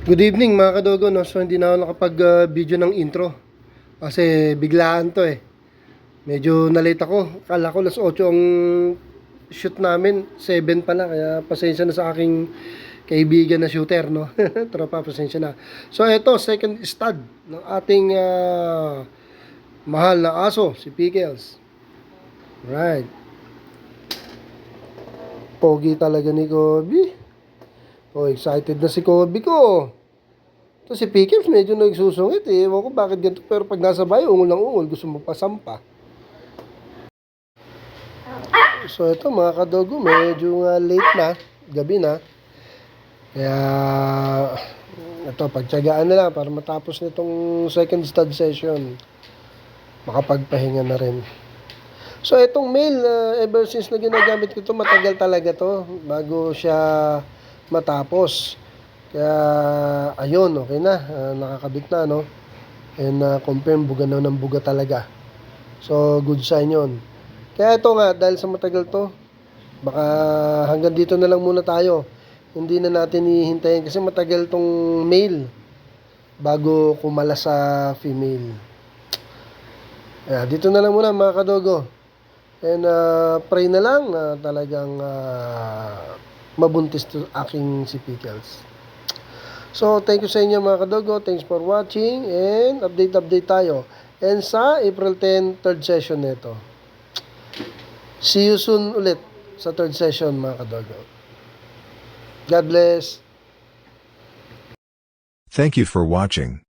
Good evening mga kadogo, no? So hindi na ako nakapag-video ng intro kasi biglaan to eh. Medyo na-late ako. Kala ko alas 8 ang shoot namin, 7 pala. Kaya pasensya na sa aking kaibigan na shooter, no? Tropa, pasensya na. So ito, second stud ng ating mahal na aso, si Pickles. Right. Pogi talaga ni Kobe. Oh, excited na si Kobe ko. Ito si Pickles medyo nagsusungit eh. Ewan ko bakit ganito. Pero pag nasa bayo, ungol ng ungol. Gusto mo pasampa. So ito mga kadogo, medyo late na. Gabi na. Kaya ito, pagtyagaan na lang para matapos nitong second stud session. Makapagpahinga na rin. So itong mail, ever since na ginagamit ko ito, matagal talaga to bago siya matapos. Kaya, ayun, okay na. Nakakabit na, no? And confirm, buga na ng buga talaga. So, good sign yun. Kaya ito nga, dahil sa matagal to, baka hanggang dito na lang muna tayo. Hindi na natin hihintayin kasi matagal tong male bago kumala sa female. Kaya, dito na lang muna mga kadogo. And pray na lang na talagang mabuntis to aking si Pickles. So, thank you sa inyo mga kadogo. Thanks for watching and update tayo. And sa April 10, third session nito. See you soon ulit sa third session mga kadogo. God bless. Thank you for watching.